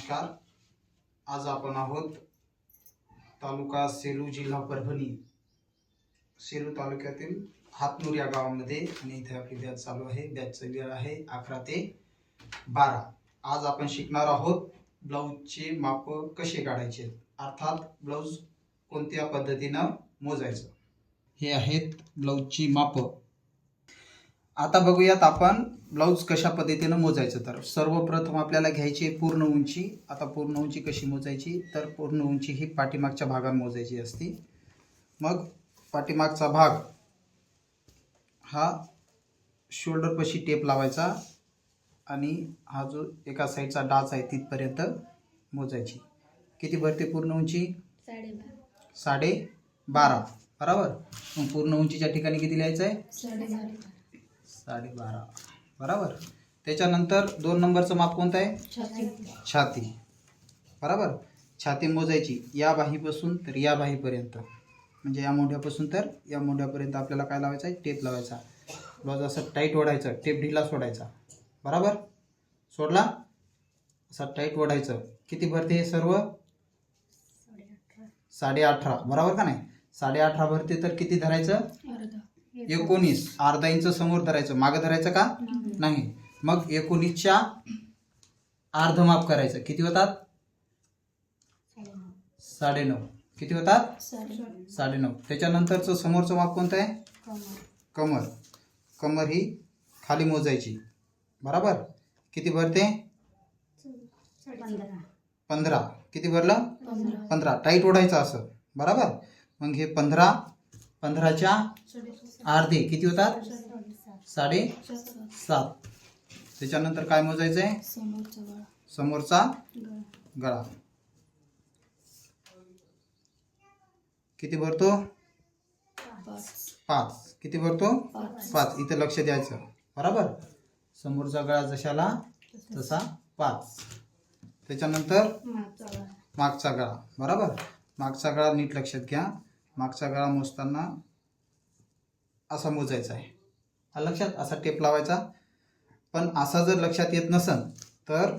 नमस्कार. आज आपण आहोत तालुका सेलू, जिल्हा परभणी. सेलू तालुक्यातील हातनूर या गावामध्ये आणि इथे आपली बॅच चालू आहे. बॅचचा वेळ आहे 11 ते 12. आज आपण शिकणार आहोत ब्लाऊजचे माप कसे काढायचे, अर्थात ब्लाऊज कोणत्या पद्धतीनं मोजायचं. हे आहेत ब्लाऊजची माप. आता बघूयात आपण ब्लाऊज कशा पद्धतीनं मोजायचं. तर सर्वप्रथम आपल्याला घ्यायची आहे पूर्ण उंची. आता पूर्ण उंची कशी मोजायची, तर पूर्ण उंची ही पाठीमागच्या भागात मोजायची असते. मग पाठीमागचा भाग हा शोल्डरपाशी टेप लावायचा आणि हा जो एका साईडचा डाच आहे तिथपर्यंत मोजायची. किती भरते पूर्ण उंची? 12.5. बरोबर. मग पूर्ण उंचीच्या ठिकाणी किती लिहायचं आहे? 12.5. बरोबर. त्याच्यानंतर 2 नंबरचं माप कोणतं आहे? छाती. बरोबर. छाती मोजायची या बाहीपासून तर या बाहीपर्यंत, म्हणजे या मोंढ्यापासून तर या मोंढ्यापर्यंत आपल्याला काय लावायचं आहे? टेप लावायचा. ब्लाऊज असं टाईट ओढायचं, टेप ढिला सोडायचा. बरोबर. सोडला असं टाईट ओढायचं. किती भरते हे सर्व? 18.5. बरोबर का नाही? 18.5 भरते तर किती धरायचं? 19. अर्धा इंच समोर धरायचं, मागं धरायचं का नाही. मग 19च्या अर्ध माप करायचं. किती होतात? 9.5. किती होतात? 9.5. त्याच्यानंतरचं समोरचं माप कोणतं आहे? कमर. कमर ही खाली मोजायची. बरोबर. किती भरते? 15. किती भरलं? 15. टाईट ओढायचं असं. बरोबर. मग हे 15च्या अर्धे किती होतात? 7.5. त्याच्यानंतर काय मोजायचं आहे? समोरचा गळा. किती भरतो? 5. किती भरतो? 5. इथं लक्ष द्यायचं. बरोबर. समोरचा गळा जशाला तसा 5. त्याच्यानंतर मागचा गळा. बरोबर. मागचा गळा नीट लक्षात घ्या. मागचा गळा मोजताना असा मोजायचा आहे. लक्षात असा टेप लावायचा. पण असा जर लक्षात येत नसेल तर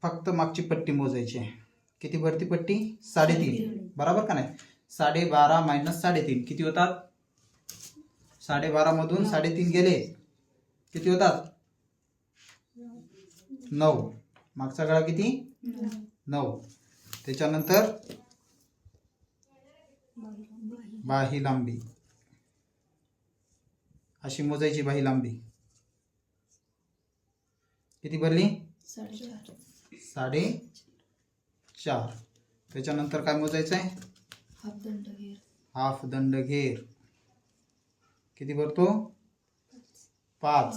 फक्त मागची पट्टी मोजायची आहे. किती भरती पट्टी? 3.5. बरोबर का नाही? 12.5 मायनस 3.5 किती होतात? 12.5 मधून 3.5 गेले किती होतात? 9. मागचा गळा किती? 9. त्याच्यानंतर बाही लांबी अशी मोजायची. बाही लांबी किती भरली? 4.5. त्याच्यानंतर काय मोजायचं आहे? हाफ दंड घेर. किती भरतो? 5.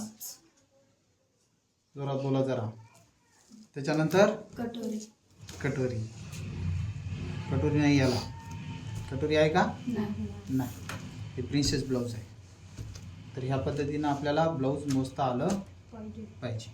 जोरात बोला जरा. त्याच्यानंतर कटोरी. कटोरी नाही याला. कटोरी आहे का? नाही. हे प्रिन्सेस ब्लाऊज आहे. तर ह्या पद्धतीनं आपल्याला ब्लाऊज मोजता आलं पाहिजे.